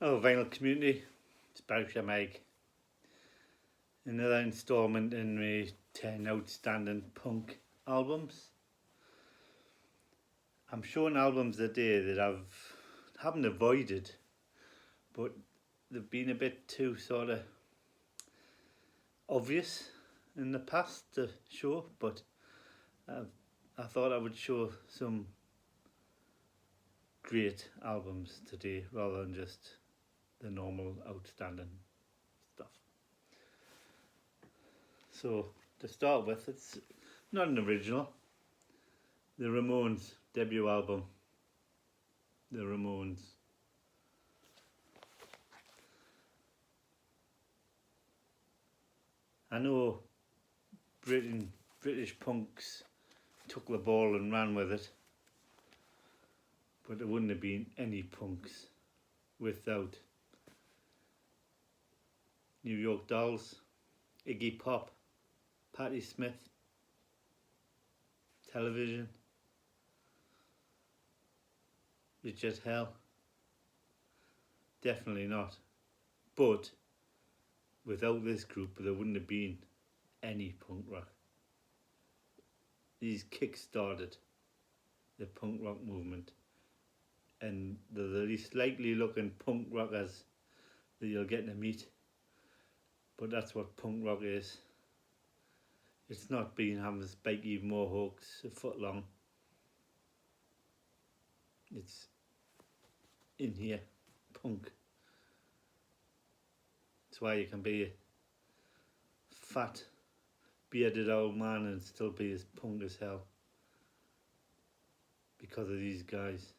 Oh, vinyl community, it's Berkshire Meg. Another instalment in my 10 outstanding punk albums. I'm showing albums today that haven't avoided, but they've been a bit too sort of obvious in the past to show. But I thought I would show some great albums today rather than just the normal outstanding stuff. So to start with, it's not an original. The Ramones debut album. The Ramones. I know British punks took the ball and ran with it, but there wouldn't have been any punks without New York Dolls, Iggy Pop, Patti Smith, Television, Richard Hell. Definitely not. But without this group, there wouldn't have been any punk rock. These kick-started the punk rock movement, and they're the least likely looking punk rockers that you'll get to meet. But that's what punk rock is. It's not being having spiky mohawks a foot long. It's in here, punk. That's why you can be a fat, bearded old man and still be as punk as hell. Because of these guys.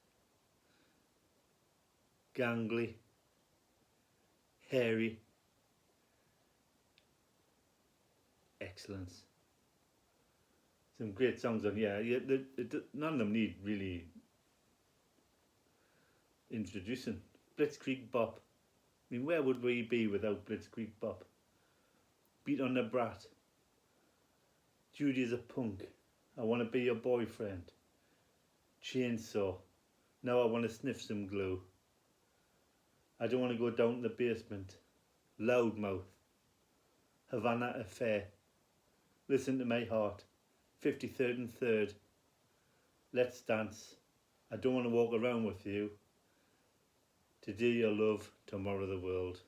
Gangly, hairy, excellence. Some great songs on here. Yeah, none of them need really introducing. Blitzkrieg Bop. I mean, where would we be without Blitzkrieg Bop? Beat on the Brat. Judy's a Punk. I want to be your boyfriend. Chainsaw. Now I want to sniff some glue. I don't want to go down to the basement. Loudmouth. Havana Affair. Listen to my heart. 53rd and 3rd. Let's dance. I don't want to walk around with you. Today your love, tomorrow the world.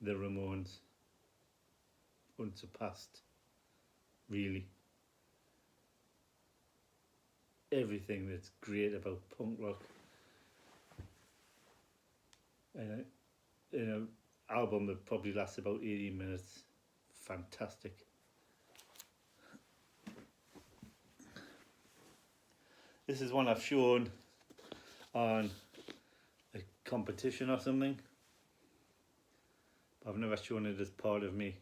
The Ramones. Unsurpassed. Really. Everything that's great about punk rock. And an album that probably lasts about 18 minutes. Fantastic. This is one I've shown on a competition or something. But I've never shown it as part of me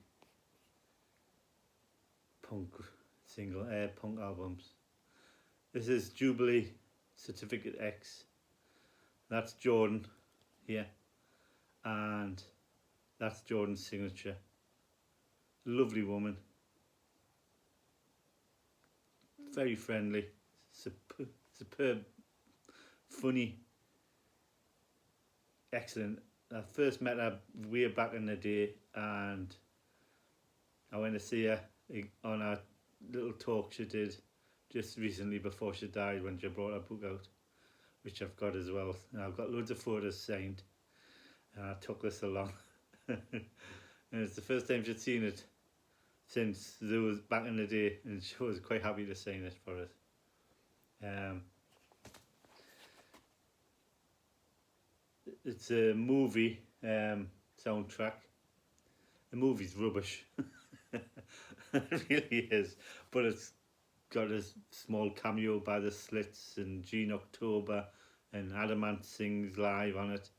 punk albums. This is Jubilee Certificate X. That's Jordan here. And that's Jordan's signature. Lovely woman. Very friendly. Superb. Funny. Excellent. I first met her way back in the day, and I went to see her on a little talk she did just recently before she died, when she brought her book out, which I've got as well. And I've got loads of photos signed, and I took this along. And it's the first time she'd seen it since there was back in the day, and she was quite happy to sign it for us. It's a movie soundtrack. The movie's rubbish. It really is. But it's got a small cameo by the Slits and Gene October, and Adamant sings live on it.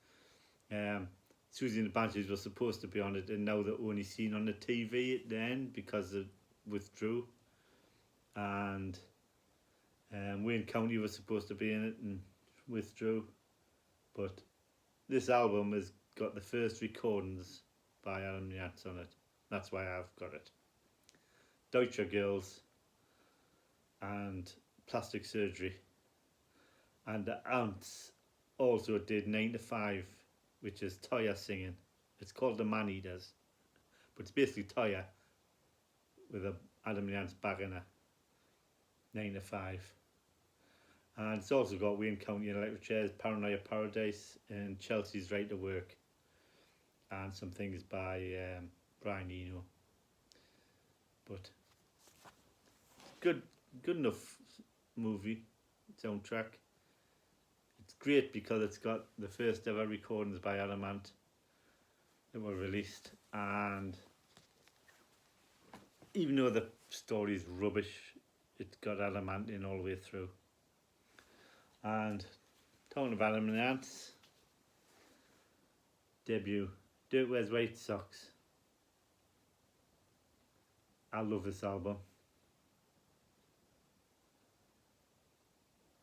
Susie and the Banshees were supposed to be on it, and now they're only seen on the TV at the end because it withdrew. And Wayne County was supposed to be in it and withdrew. But this album has got the first recordings by Adam Yatz on it. That's why I've got it. Deutscher Girls and Plastic Surgery. And the Ants also did 9 to 5 which is Toya singing. It's called The Man Eaters, but it's basically Toya with a Adam Yance back in a 9 to 5. And it's also got Wayne County and Electric Chairs, Paranoia Paradise, and Chelsea's Right to Work, and some things by Brian Eno. But good enough movie soundtrack. It's great because it's got the first ever recordings by Adamant that were released, and even though the story's rubbish, it's got Adamant in all the way through. And talking of Adamant's debut, Dirt Wears White Socks. I love this album.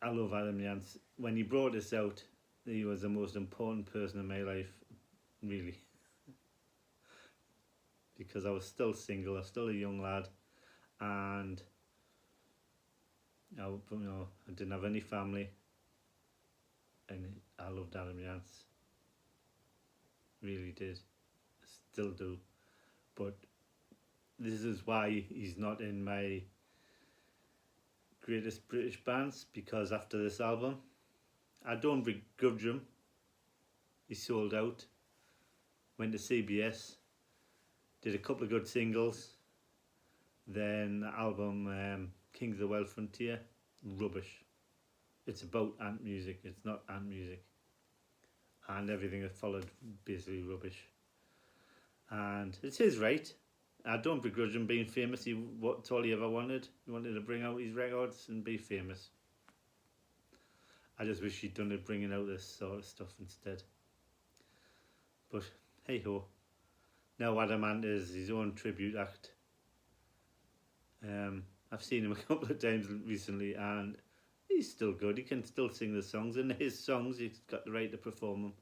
I love Adam Yance. When he brought this out, he was the most important person in my life, really. Because I was still single, I was still a young lad, and I didn't have any family, and I loved Adam Yance. Really did. I still do. But this is why he's not in my greatest British bands, because after this album, I don't begrudge him. He sold out, went to CBS, did a couple of good singles, then the album Kings of the Wild Frontier, rubbish. It's about ant music, it's not ant music. And everything that followed, basically rubbish. And it's his right. I don't begrudge him being famous. That's all he ever wanted. He wanted to bring out his records and be famous. I just wish he'd done it, bringing out this sort of stuff instead. But hey ho. Now Adamant is his own tribute act. I've seen him a couple of times recently, and he's still good. He can still sing the songs, and his songs, he's got the right to perform them.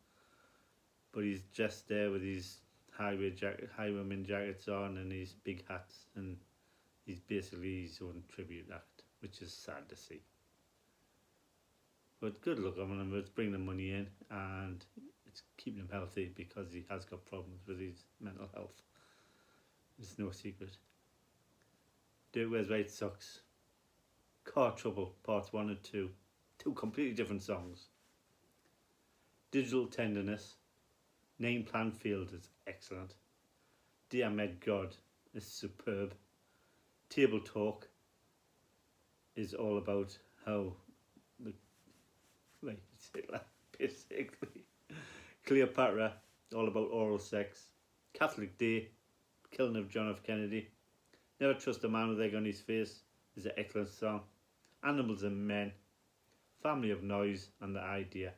But he's just there with his highwayman jackets on and his big hats, and he's basically his own tribute act, which is sad to see. But good luck on him. It's bringing the money in, and it's keeping him healthy, because he has got problems with his mental health. It's no secret. Dirt Wears White Socks, Car Trouble Parts 1 and 2, two completely different songs. Digital Tenderness, Name Plan Field is excellent. Dear Med God is superb. Table Talk is all about how basically. Cleopatra, all about oral sex. Catholic Day, Killing of John F. Kennedy. Never Trust a Man with Egg on His Face is an excellent song. Animals and Men, Family of Noise, and The Idea.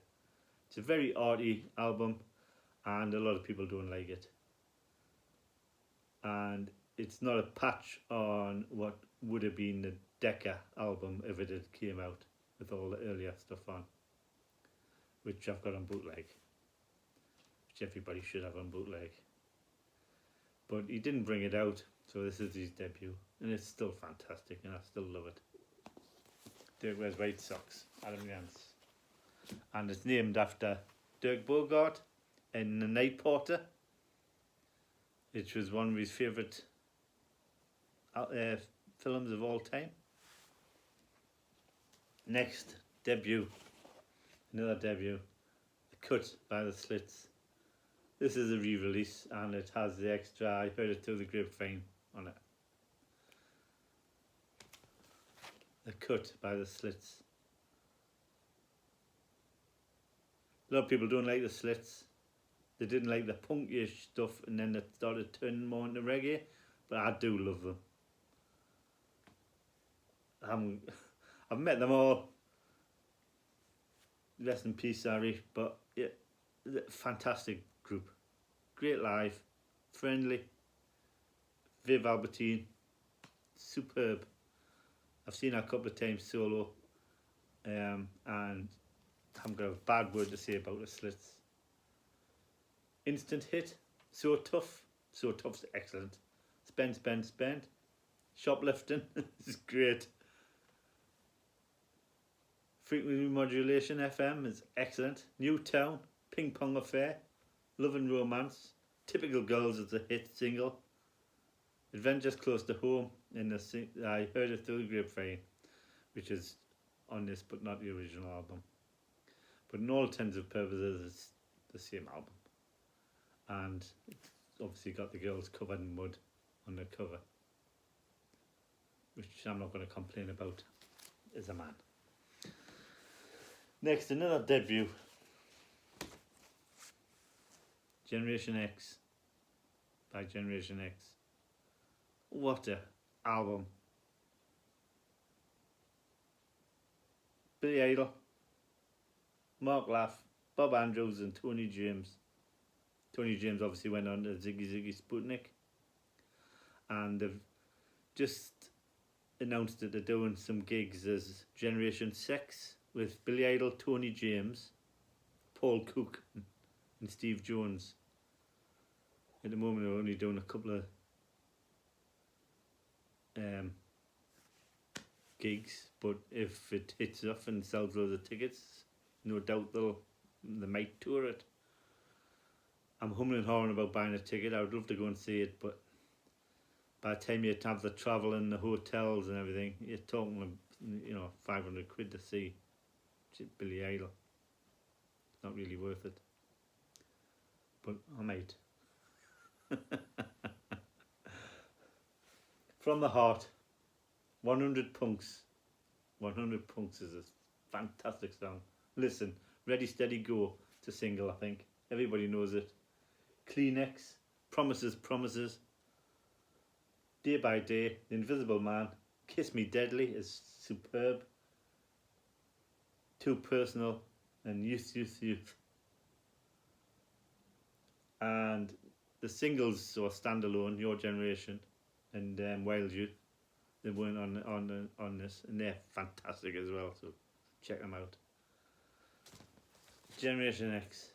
It's a very arty album, and a lot of people don't like it. And it's not a patch on what would have been the Decca album if it had came out, with all the earlier stuff on, which I've got on bootleg, which everybody should have on bootleg. But he didn't bring it out, so this is his debut, and it's still fantastic, and I still love it. Dirt Wears White Socks, Adam Yance. And it's named after Dirk Bogarde in The Night Porter, which was one of his favourite films of all time. Next, debut. Another debut. The Cut by the Slits. This is a re-release, and it has the extra I Heard It Through the Grapevine on it. The Cut by the Slits. A lot of people don't like the Slits. They didn't like the punkish stuff, and then it started turning more into reggae, but I do love them. I've met them all. Rest in peace, sorry, but yeah, fantastic group. Great live, friendly. Viv Albertine, superb. I've seen her a couple of times solo, and I'm got a bad word to say about the Slits. Instant hit, So Tough. So Tough's excellent. Spend. Shoplifting is great. Frequency Modulation FM is excellent. Newtown, Ping Pong Affair, Love and Romance, Typical Girls is a hit single, Adventures Close to Home, I heard it through the grapevine, which is on this but not the original album. But in all intents and purposes, it's the same album. And it's obviously got the girls covered in mud on the cover, which I'm not going to complain about as a man. Next, another debut, Generation X by Generation X. What a album. Billy Idol, Mark Laff, Bob Andrews and Tony James. Tony James obviously went on to Ziggy Sputnik, and they've just announced that they're doing some gigs as Generation Sex with Billy Idol, Tony James, Paul Cook and Steve Jones. At the moment they're only doing a couple of gigs, but if it hits off and sells loads of tickets, no doubt they might tour it. I'm humming and hawing about buying a ticket. I would love to go and see it, but by the time you have the travel and the hotels and everything, you're talking, 500 quid to see Billy Idol. It's not really worth it, but I might. From the Heart, 100 Punks. 100 Punks is a fantastic song. Listen, Ready Steady Go, it's a single, I think. Everybody knows it. Kleenex, Promises, Promises, Day by Day, The Invisible Man, Kiss Me Deadly is superb. Too Personal, and Youth, Youth, Youth. And the singles or standalone, Your Generation and Wild Youth, they weren't on this, and they're fantastic as well, so check them out. Generation X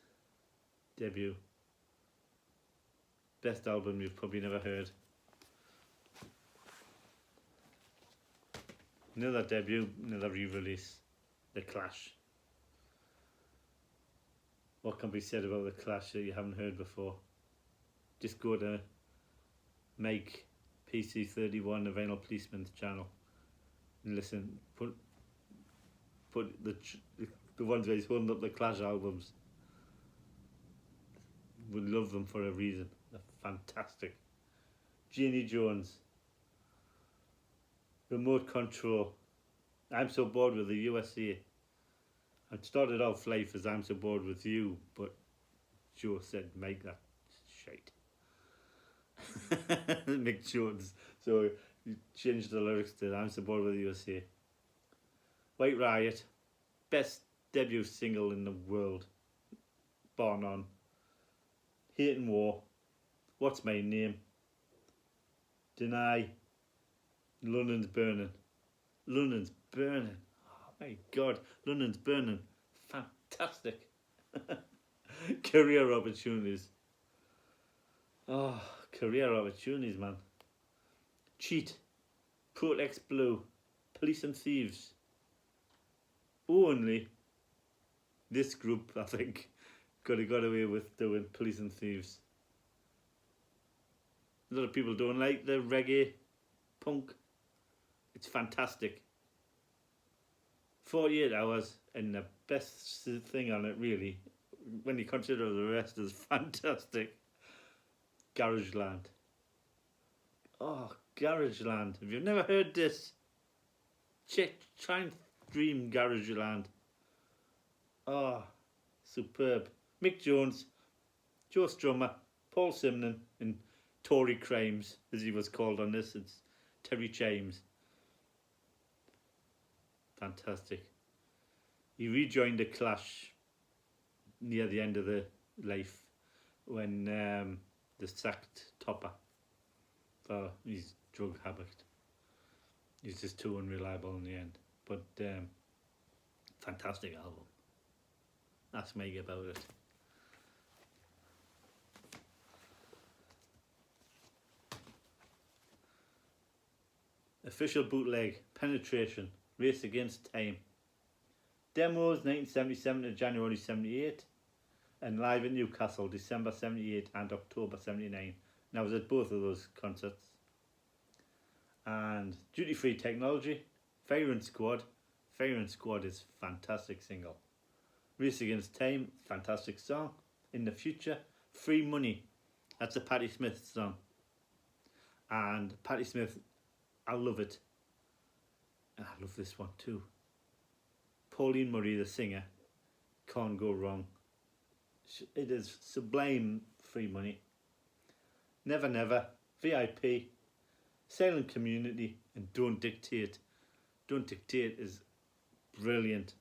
debut, best album you've probably never heard. Another debut, another re-release, The Clash. What can be said about The Clash that you haven't heard before? Just go to Mike PC31, the Vinyl Policeman's channel, and listen. Put the ones where he's holding up the Clash albums. Would love them for a reason. They're fantastic. Janie Jones, Remote Control, I'm So Bored with the USA. I started off life as I'm So Bored with You, but Joe said make that shite. Mick Jones, so he changed the lyrics to I'm So Bored with the USA. White Riot, best debut single in the world, bar none. Hate and War, What's My Name, Deny, London's Burning. London's Burning, oh my god, London's Burning, fantastic. Career Opportunities, oh, career opportunities, man. Cheat, Protex Blue, Police and Thieves. Only this group, I think, got away with doing Police and Thieves. A lot of people don't like the reggae punk. It's fantastic. 48 hours, and the best thing on it, really, when you consider the rest, is fantastic. Garageland. Oh, Garageland. If you've never heard this, try and stream Garageland. Oh, superb. Mick Jones, Joe Strummer, Paul Simon, and Tory Crimes, as he was called on this. It's Terry James. Fantastic. He rejoined the Clash near the end of the life when they sacked Topper for his drug habit. He's just too unreliable in the end. But fantastic album. Ask Meg about it. Official bootleg, Penetration, Race Against Time. Demos 1977 to January 78. and live in Newcastle, December 78 and October 79. And I was at both of those concerts. And Duty Free Technology, Firing Squad. Firing Squad is fantastic single. Race Against Time, fantastic song. In the Future, Free Money. That's a Patti Smith song. And Patti Smith, I love it. I love this one too. Pauline Murray, the singer, can't go wrong. It is sublime. Free Money. Never Never, VIP, Silent Community, and Don't Dictate. Don't Dictate is brilliant.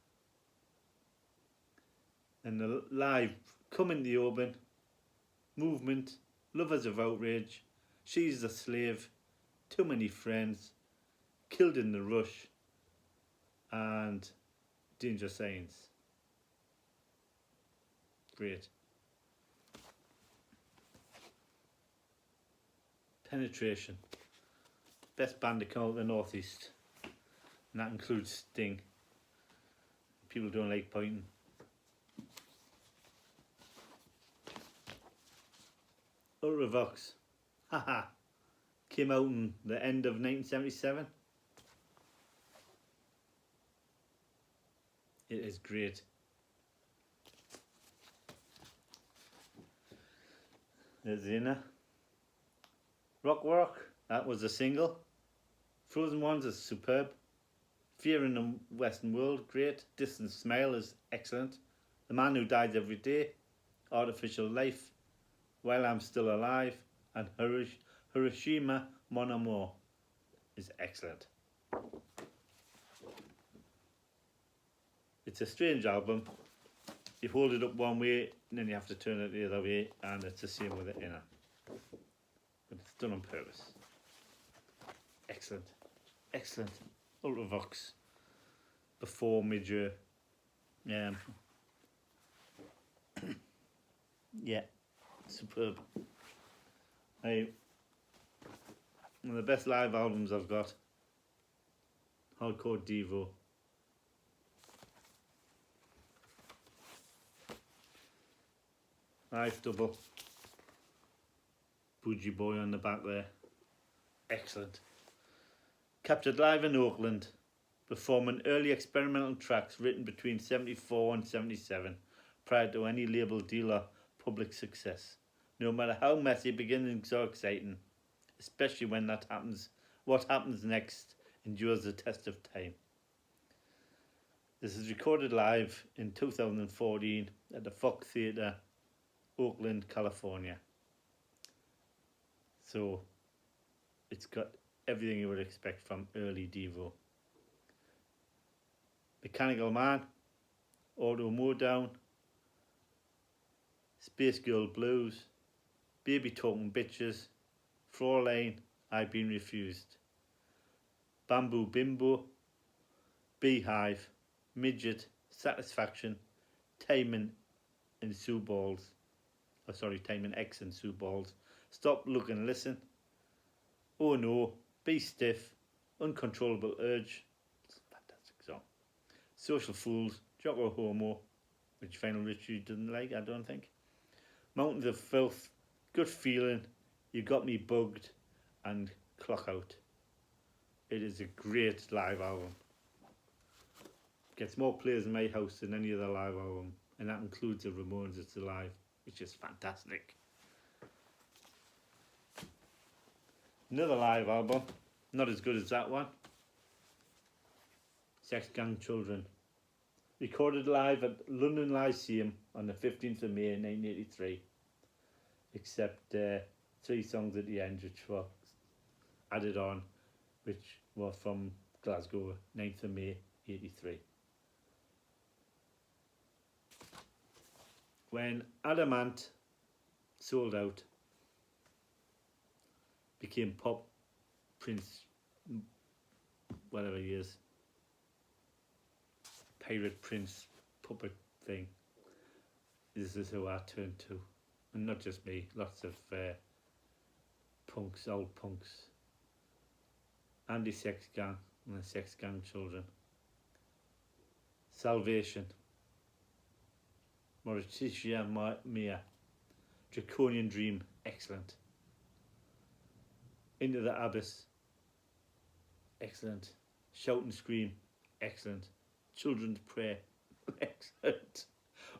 And the live, Come in the Open, Movement, Lovers of Outrage, She's a Slave, Too Many Friends, Killed in the Rush, and Danger Signs. Great. Penetration, best band to come out of the Northeast, and that includes Sting. People don't like pointing. Ultravox, haha, came out in the end of 1977. It is great. There's the inner. Rock, that was a single. Frozen Ones is superb. Fear in the Western World, great. Distant Smile is excellent. The Man Who Dies Every Day, Artificial Life, While I'm Still Alive, and Hiroshima Mon Amour is excellent. It's a strange album. You hold it up one way and then you have to turn it the other way, and it's the same with the inner. But it's done on purpose. Excellent. Excellent. Ultravox. Before major. Yeah, superb. One of the best live albums I've got. Hardcore Devo. Live double. Bougie Boy on the back there. Excellent. Captured live in Oakland, performing early experimental tracks written between 74 and 77, prior to any label deal or public success. No matter how messy, beginnings are exciting, especially when that happens. What happens next endures the test of time. This is recorded live in 2014 at the Fox Theatre, Oakland, California. So it's got everything you would expect from early Devo. Mechanical Man, Auto Modown, Space Girl Blues, Baby Talking Bitches, Fraulein, I've Been Refused, Bamboo Bimbo, Beehive, Midget, Satisfaction, Timon and Sue Balls. Timon X and Sue Balls. Stop, Look and Listen. Oh No, Be Stiff, Uncontrollable Urge. It's a fantastic song. Social Fools, Jocko Homo, which Final Richie didn't like, I don't think. Mountains of Filth, Good Feeling, You Got Me Bugged, and Clock Out. It is a great live album. Gets more players in my house than any other live album, and that includes the Ramones It's Alive, which is fantastic. Another live album, not as good as that one. Sex Gang Children. Recorded live at London Lyceum on the 15th of May 1983. Except 3 songs at the end which were added on, which were from Glasgow, 9th of May 83. When Adamant sold out, became pop, Prince, whatever he is, pirate prince puppet thing, this is who I turned to. And not just me, lots of punks, old punks. Andy Sex Gang and the Sex Gang Children. Salvation. Morticia Mia, Draconian Dream, excellent. Into the Abyss, excellent. Shout and Scream, excellent. Children's Prayer, excellent.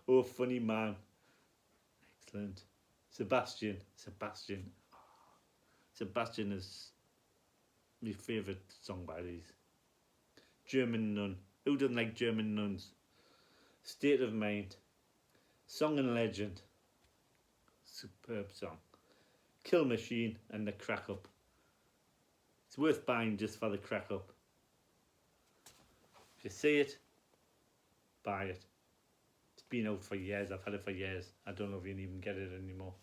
Oh Funny Man, excellent. Sebastian is my favourite song by these. German Nun, who doesn't like German Nuns? State of Mind, Song and Legend, superb song. Kill Machine and the Crack Up. It's worth buying just for the crack up. If you see it, buy it. It's been out for years. I've had it for years. I don't know if you can even get it anymore,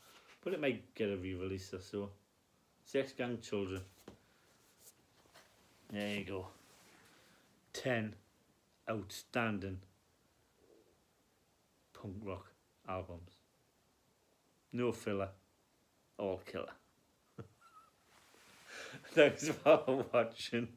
but it might get a re-release or so. Sex Gang Children. There you go. 10 outstanding punk rock albums. No filler, all killer. Thanks for watching.